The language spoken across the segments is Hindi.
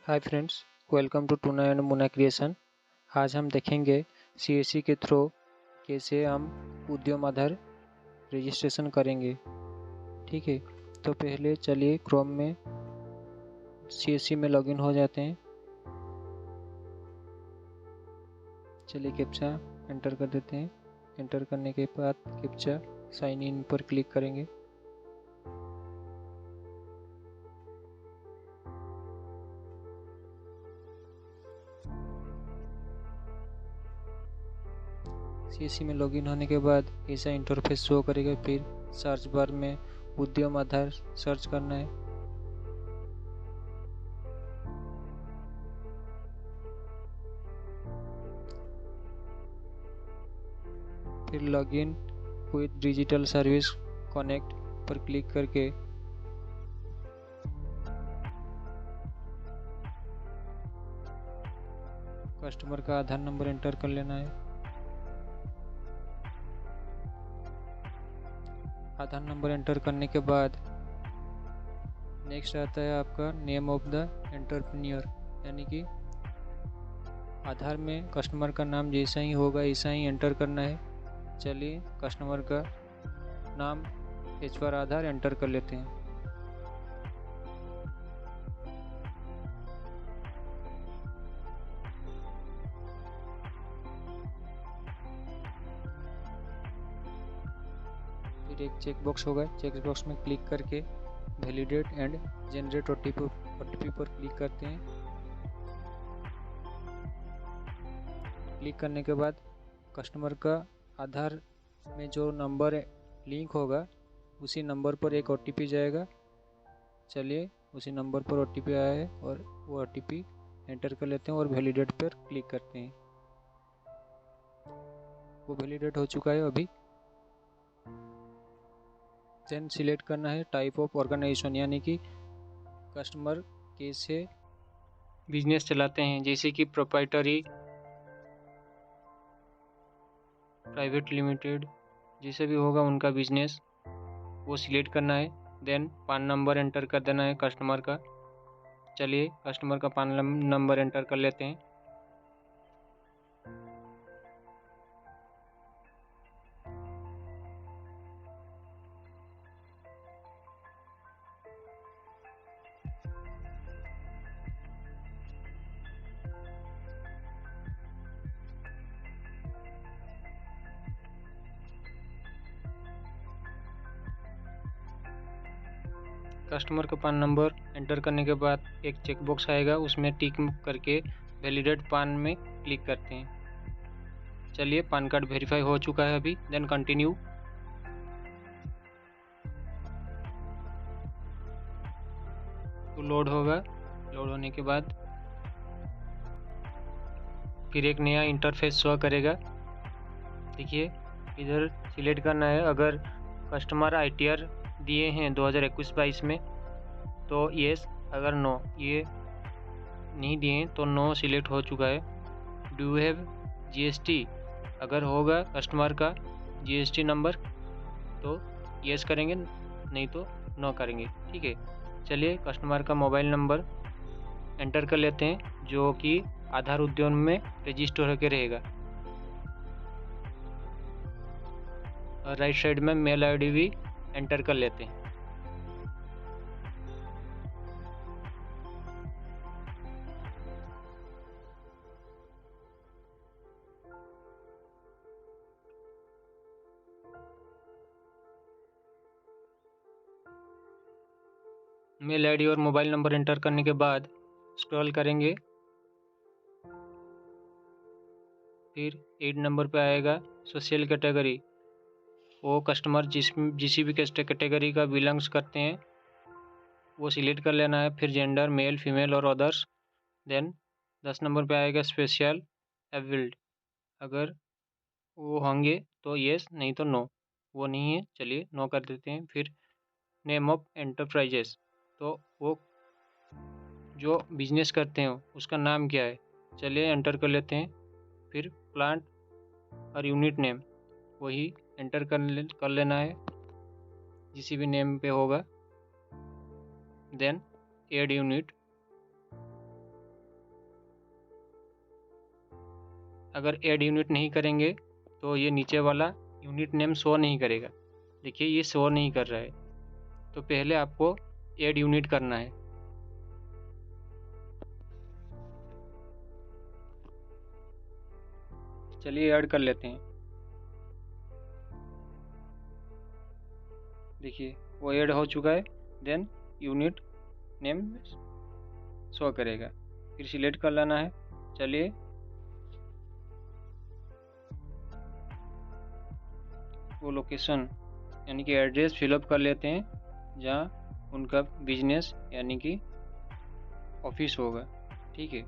Hi friends, welcome to Tuna and Muna creation. आज हम देखेंगे सीएससी के थ्रू कैसे हम उद्यम आधार रजिस्ट्रेशन करेंगे। ठीक है, तो पहले चलिए क्रोम में सीएससी में लॉगिन हो जाते हैं। चलिए कैप्चा एंटर कर देते हैं। एंटर करने के बाद कैप्चा साइन इन पर क्लिक करेंगे। सीएससी में लॉगिन होने के बाद ऐसा इंटरफेस शो करेगा। फिर सर्च बार में उद्यम आधार सर्च करना है। फिर login with digital service connect पर क्लिक करके कस्टमर का आधार नंबर एंटर कर लेना है। आधार नंबर एंटर करने के बाद नेक्स्ट आता है आपका नेम ऑफ द एंटरप्रेन्योर, यानी कि आधार में कस्टमर का नाम जैसा ही होगा ऐसा ही एंटर करना है। चलिए कस्टमर का नाम एज पर आधार एंटर कर लेते हैं। फिर एक चेक बॉक्स होगा, चेक बॉक्स में क्लिक करके वैलिडेट एंड जनरेट ओटीपी पर क्लिक करते हैं। क्लिक करने के बाद कस्टमर का आधार में जो नंबर लिंक होगा उसी नंबर पर एक ओटीपी जाएगा। चलिए उसी नंबर पर ओटीपी आया है और वो ओटीपी एंटर कर लेते हैं और वैलिडेट पर क्लिक करते हैं। वो वैलिडेट हो चुका है अभी। देन सिलेक्ट करना है टाइप ऑफ ऑर्गेनाइजेशन, यानी कि कस्टमर कैसे बिजनेस चलाते हैं, जैसे कि प्रोप्राइटरी, प्राइवेट लिमिटेड, जैसे भी होगा उनका बिजनेस वो सिलेक्ट करना है। देन पान नंबर एंटर कर देना है कस्टमर का। चलिए कस्टमर का पान नंबर एंटर कर लेते हैं। कस्टमर का पान नंबर एंटर करने के बाद एक चेक बॉक्स आएगा, उसमें टिक करके वैलिडेट पान में क्लिक करते हैं। चलिए पान कार्ड वेरीफाई हो चुका है अभी। Then continue. तो लोड होगा। लोड होने के बाद फिर एक नया इंटरफेस शो करेगा। देखिए इधर सिलेक्ट करना है। अगर कस्टमर आईटीआर दिए हैं 2021-22 में तो येस, अगर नो ये नहीं दिए तो नो सिलेक्ट हो चुका है। डू यू हैव जीएसटी, अगर होगा कस्टमर का जीएसटी नंबर तो येस करेंगे, नहीं तो नो करेंगे। ठीक है, चलिए कस्टमर का मोबाइल नंबर एंटर कर लेते हैं जो कि आधार उद्यम में रजिस्टर होकर रहेगा। और राइट साइड में मेल आईडी भी एंटर कर लेते हैं। मेल आईडी और मोबाइल नंबर एंटर करने के बाद स्क्रॉल करेंगे। फिर 8 नंबर पे आएगा सोशल कैटेगरी। वो कस्टमर जिस भी कैटेगरी का बिलोंग्स करते हैं वो सिलेक्ट कर लेना है। फिर जेंडर मेल फीमेल और अदर्स। देन 10 नंबर पे आएगा स्पेशल एबिल्ड, अगर वो होंगे तो येस, नहीं तो नो। वो नहीं है, चलिए नो कर देते हैं। फिर नेम ऑफ एंटरप्राइजेस, तो वो जो बिजनेस करते हैं उसका नाम क्या है, चलिए एंटर कर लेते हैं। फिर प्लांट और यूनिट नेम वही एंटर कर लेना है जिस भी नेम पे होगा। देन एड यूनिट, अगर ऐड यूनिट नहीं करेंगे तो ये नीचे वाला यूनिट नेम शो नहीं करेगा। देखिए ये शो नहीं कर रहा है, तो पहले आपको ऐड यूनिट करना है। चलिए ऐड कर लेते हैं। देखिए वो ऐड हो चुका है। देन यूनिट नेम शो करेगा। फिर सिलेक्ट कर लेना है। चलिए वो लोकेशन यानी कि एड्रेस फिलअप कर लेते हैं जहाँ उनका बिजनेस यानी कि ऑफिस होगा। ठीक है,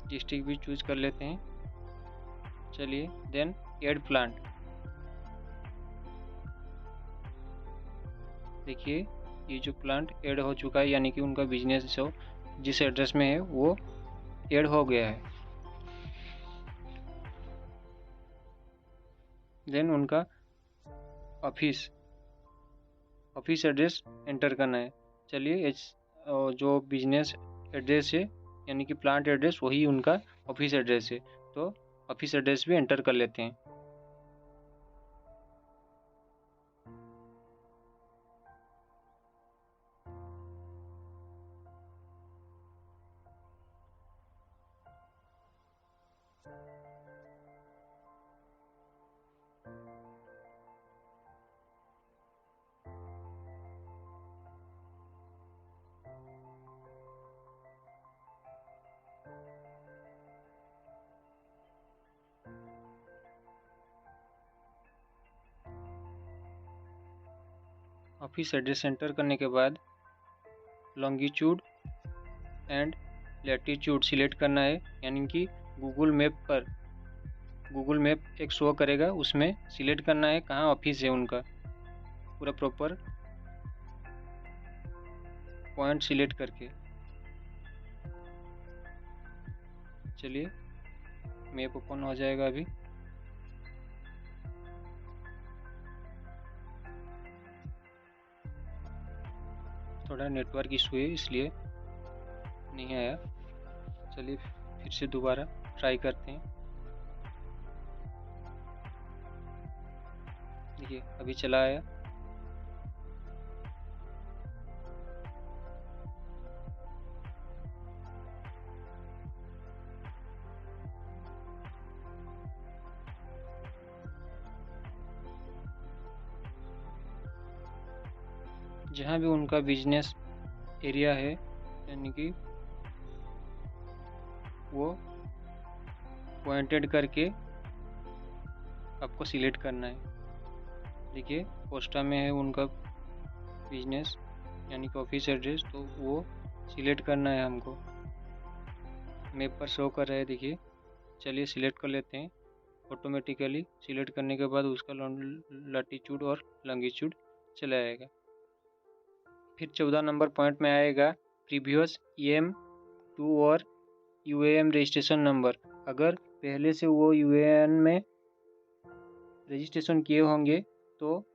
डिस्ट्रिक्ट भी चूज कर लेते हैं। चलिए देन ऐड प्लांट। देखिए ये जो प्लांट ऐड हो चुका है यानी कि उनका बिजनेस जो जिस एड्रेस में है वो ऐड हो गया है। देन उनका ऑफिस एड्रेस एंटर करना है। चलिए जो बिजनेस एड्रेस है यानी कि प्लांट एड्रेस वही उनका ऑफिस एड्रेस है, तो ऑफिस एड्रेस भी एंटर कर लेते हैं। ऑफिस एड्रेस एंटर करने के बाद लॉन्गिट्यूड एंड लैटिट्यूड सिलेक्ट करना है, यानी कि गूगल मैप एक शो करेगा, उसमें सिलेक्ट करना है कहाँ ऑफिस है उनका, पूरा प्रॉपर पॉइंट सिलेक्ट करके। चलिए मैप ओपन हो जाएगा अभी। थोड़ा नेटवर्क इशू है इसलिए नहीं आया। चलिए फिर से दोबारा ट्राई करते हैं। देखिए अभी चला आया। जहाँ भी उनका बिजनेस एरिया है यानी कि वो पॉइंटेड करके आपको सिलेक्ट करना है। देखिए कोस्टा में है उनका बिजनेस यानी कि ऑफिस एड्रेस, तो वो सिलेक्ट करना है हमको। मैप पर शो कर रहा है, देखिए। चलिए सिलेक्ट कर लेते हैं। ऑटोमेटिकली सिलेक्ट करने के बाद उसका लैटिट्यूड और लॉन्गिट्यूड चला आएगा। फिर 14 नंबर पॉइंट में आएगा प्रीवियस EM2 और UAM रजिस्ट्रेशन नंबर। अगर पहले से वो UAN में रजिस्ट्रेशन किए होंगे तो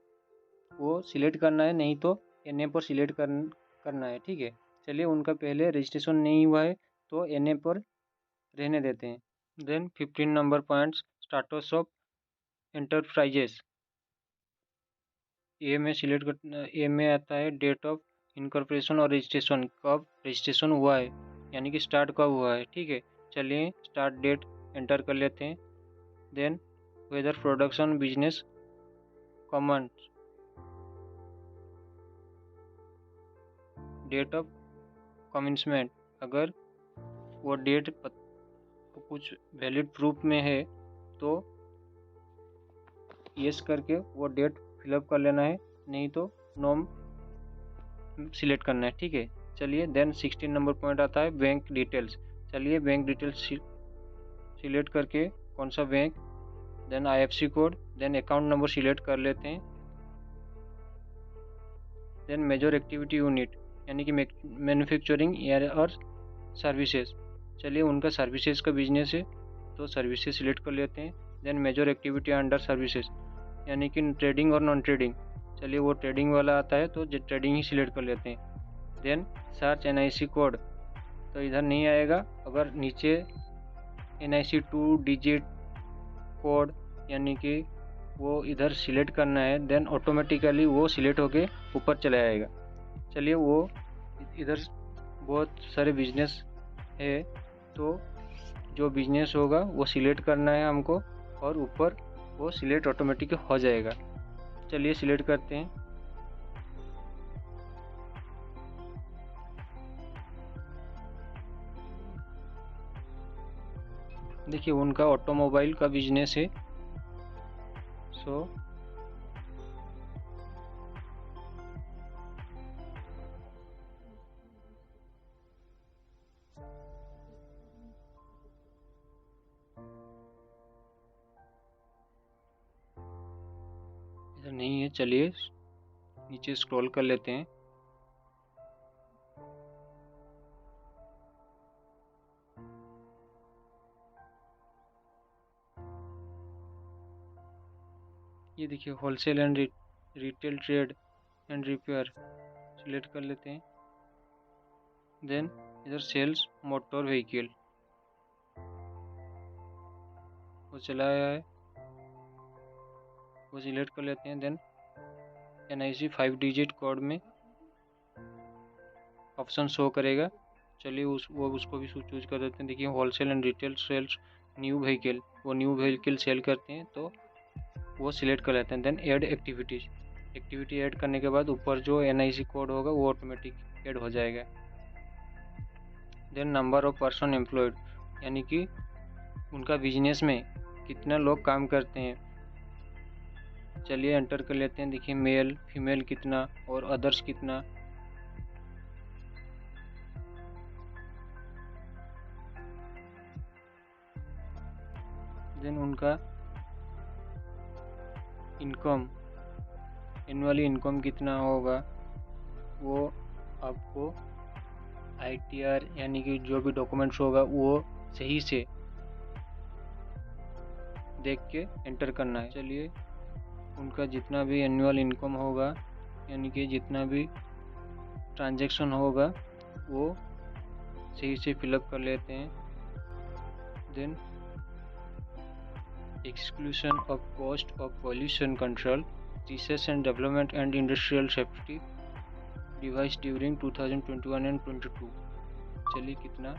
वो सिलेक्ट करना है, नहीं तो NA पर सिलेक्ट करना है। ठीक है, चलिए उनका पहले रजिस्ट्रेशन नहीं हुआ है तो NA पर रहने देते हैं। Then 15 number points status of enterprises. A में सिलेक्ट करना। ए में आता है डेट ऑफ इनकॉर्पोरेशन और रजिस्ट्रेशन, कब रजिस्ट्रेशन हुआ है यानी कि स्टार्ट कब हुआ है। ठीक है, चलिए स्टार्ट डेट एंटर कर लेते हैं। Then whether production business common, date of commencement, अगर वो डेट कुछ वैलिड प्रूफ में है तो यस करके वो डेट फिलअप कर लेना है, नहीं तो नो सिलेक्ट करना है। ठीक है, चलिए देन 16 नंबर पॉइंट आता है बैंक डिटेल्स। चलिए बैंक डिटेल्स सिलेक्ट करके कौन सा bank, then IFSC code, then account number select कर लेते हैं। देन मेजर एक्टिविटी यूनिट, यानी कि मैन्युफैक्चरिंग और सर्विसेज। चलिए उनका सर्विसेज का बिजनेस है तो सर्विसेज सिलेक्ट कर लेते हैं। Then major activity under services यानी कि ट्रेडिंग और नॉन ट्रेडिंग। चलिए वो ट्रेडिंग वाला आता है तो ट्रेडिंग ही सिलेक्ट कर लेते हैं। देन सर्च NIC कोड, तो इधर नहीं आएगा। अगर नीचे NIC 2 डिजिट कोड यानी कि वो इधर सिलेक्ट करना है, देन ऑटोमेटिकली वो सिलेक्ट होके ऊपर चला जाएगा। चलिए वो इधर बहुत सारे बिजनेस है तो जो बिजनेस होगा वो सिलेक्ट करना है हमको और ऊपर वो सिलेक्ट ऑटोमेटिक हो जाएगा। चलिए सिलेक्ट करते हैं। देखिए उनका ऑटोमोबाइल का बिजनेस है, सो इधर नहीं है। चलिए नीचे स्क्रॉल कर लेते हैं। ये देखिए wholesale and retail trade and repair select कर लेते हैं। देन इधर सेल्स मोटर व्हीकल वो चला आया है, वो सिलेक्ट कर लेते हैं। देन NIC 5 डिजिट कोड में ऑप्शन शो करेगा। चलिए उसको भी चूज कर देते हैं। देखिए wholesale and retail sales new vehicle, वो न्यू व्हीकल सेल करते हैं तो वो सिलेक्ट कर लेते हैं। देन ऐड एक्टिविटी ऐड करने के बाद ऊपर जो NIC कोड होगा वो ऑटोमेटिक ऐड हो जाएगा। Then number of person employed यानी कि उनका बिजनेस में कितना लोग काम करते हैं। चलिए एंटर कर लेते हैं। देखिए मेल फीमेल कितना और अदर्स कितना। देन उनका इनकम एनुअली इनकम कितना होगा वो आपको ITR यानी कि जो भी डॉक्यूमेंट्स होगा वो सही से देख के एंटर करना है। चलिए उनका जितना भी एनुअल इनकम होगा यानी कि जितना भी ट्रांजैक्शन होगा वो सही से फिलअप कर लेते हैं। Then exclusion of cost of pollution control research and development and industrial safety device during 2021 and 22। चलिए कितना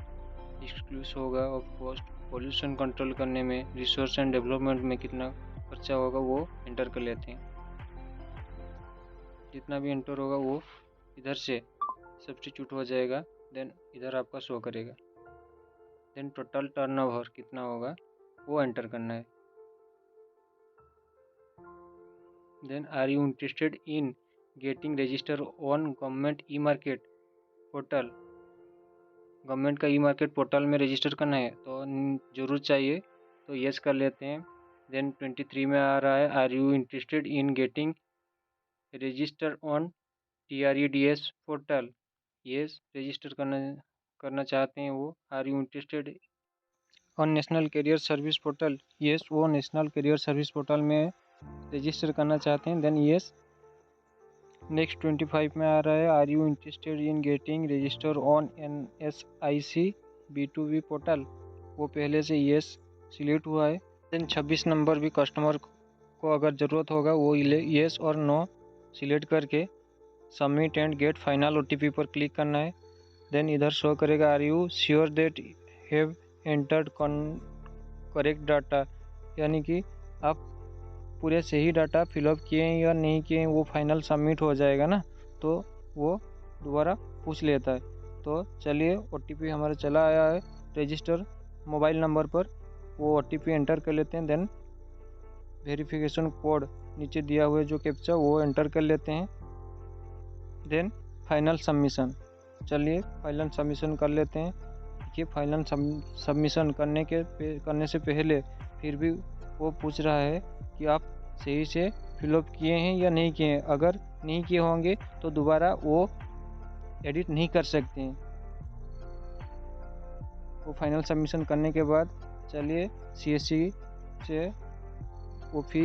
एक्सक्लूस होगा ऑफ कॉस्ट पॉल्यूशन कंट्रोल करने में, रिसर्च एंड डेवलपमेंट में कितना खर्चा होगा वो एंटर कर लेते हैं। जितना भी एंटर होगा वो इधर से सब्स्टिट्यूट हो जाएगा। देन इधर आपका शो करेगा। देन टोटल टर्नओवर कितना होगा वो एंटर करना है। Then are you interested in getting register on government e market portal. Government का ई-मार्केट पोर्टल में रजिस्टर करना है तो ज़रूर चाहिए, तो यस कर लेते हैं। देन 23 में आ रहा है are you interested in getting register on TREDS portal. Yes register करना चाहते हैं वो। Are you interested on national carrier service portal. Yes वो नेशनल कैरियर सर्विस पोर्टल में रजिस्टर करना चाहते हैं। Then yes. नेक्स्ट 25 में आ रहा है are you interested in getting register on NSIC B2B portal. वो पहले से येस सिलेक्ट हुआ है। देन 26 नंबर भी कस्टमर को अगर ज़रूरत होगा वो येस और नो सिलेक्ट करके submit and get final OTP पर क्लिक करना है। देन इधर शो करेगा are you sure that have entered correct data, यानी कि आप पूरे सही डाटा फिलअप किए हैं या नहीं किए हैं। वो फाइनल सबमिट हो जाएगा ना तो वो दोबारा पूछ लेता है। तो चलिए OTP हमारा चला आया है रजिस्टर मोबाइल नंबर पर, वो OTP एंटर कर लेते हैं। देन वेरिफिकेशन कोड नीचे दिया हुआ है जो कैप्चा वो एंटर कर लेते हैं। Then final submission. चलिए फाइनल सबमिशन कर लेते हैं। देखिए फाइनल सबमिशन करने से पहले फिर भी वो पूछ रहा है कि आप सही से फिलअप किए हैं या नहीं किए हैं। अगर नहीं किए होंगे तो दोबारा वो एडिट नहीं कर सकते हैं। वो फाइनल सबमिशन करने के बाद चलिए CSC से वो फी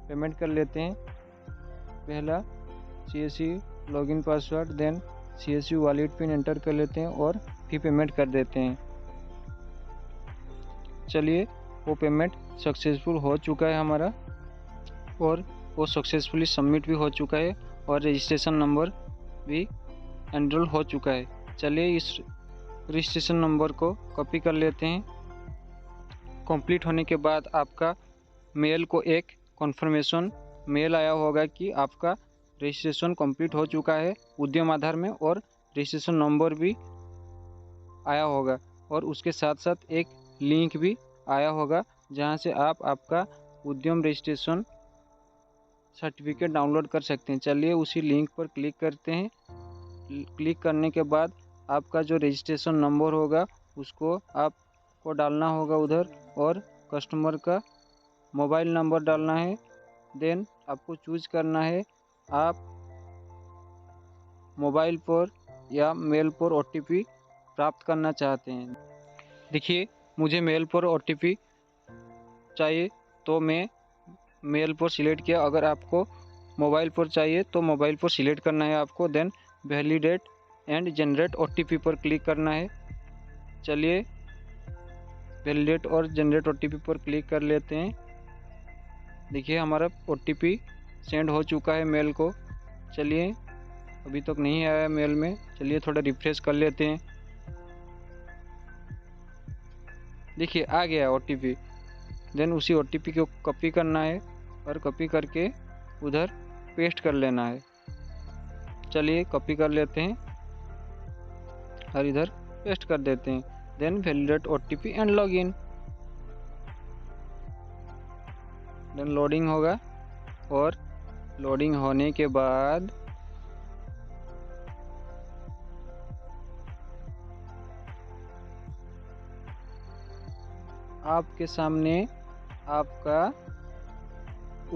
पेमेंट कर लेते हैं। पहला CSC login password, then CSC wallet pin enter कर लेते हैं और फी पेमेंट कर देते हैं। चलिए वो पेमेंट सक्सेसफुल हो चुका है हमारा और वो सक्सेसफुली सबमिट भी हो चुका है और रजिस्ट्रेशन नंबर भी एनरोल हो चुका है। चलिए इस रजिस्ट्रेशन नंबर को कॉपी कर लेते हैं। कंप्लीट होने के बाद आपका मेल को एक कन्फर्मेशन मेल आया होगा कि आपका रजिस्ट्रेशन कंप्लीट हो चुका है उद्यम आधार में, और रजिस्ट्रेशन नंबर भी आया होगा और उसके साथ साथ एक लिंक भी आया होगा जहां से आप आपका उद्यम रजिस्ट्रेशन सर्टिफिकेट डाउनलोड कर सकते हैं। चलिए उसी लिंक पर क्लिक करते हैं। क्लिक करने के बाद आपका जो रजिस्ट्रेशन नंबर होगा उसको आपको डालना होगा उधर, और कस्टमर का मोबाइल नंबर डालना है। देन आपको चूज करना है आप मोबाइल पर या मेल पर OTP प्राप्त करना चाहते हैं। देखिए मुझे मेल पर OTP चाहिए तो मैं मेल पर सिलेक्ट किया। अगर आपको मोबाइल पर चाहिए तो मोबाइल पर सिलेक्ट करना है आपको। Then validate and generate OTP पर क्लिक करना है। चलिए वैलिडेट और जनरेट OTP पर क्लिक कर लेते हैं। देखिए हमारा OTP सेंड हो चुका है मेल को। चलिए अभी तक नहीं आया मेल में, चलिए थोड़ा रिफ्रेश कर लेते हैं। देखिए आ गया OTP। देन उसी OTP को कॉपी करना है और कॉपी करके उधर पेस्ट कर लेना है। चलिए कॉपी कर लेते हैं और इधर पेस्ट कर देते हैं। Then validate OTP and login. Then loading होगा और लोडिंग होने के बाद आपके सामने आपका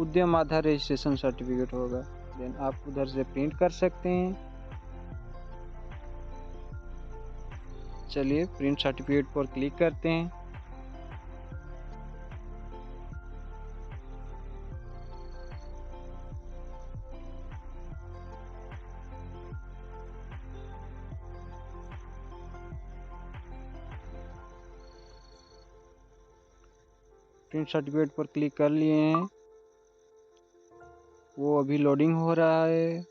उद्यम आधार रजिस्ट्रेशन सर्टिफिकेट होगा। देन आप उधर से प्रिंट कर सकते हैं। चलिए प्रिंट सर्टिफिकेट पर क्लिक करते हैं। प्रिंट सर्टिफिकेट पर क्लिक कर लिए हैं, वो अभी लोडिंग हो रहा है।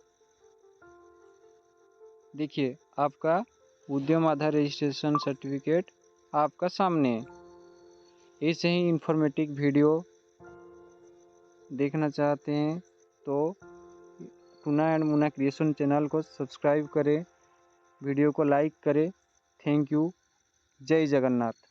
देखिए आपका उद्यम आधार रजिस्ट्रेशन सर्टिफिकेट आपका सामने है। ऐसे ही इंफॉर्मेटिव वीडियो देखना चाहते हैं तो tuna and Munna creation channel को सब्सक्राइब करें, वीडियो को लाइक करें। Thank you. जय जगन्नाथ।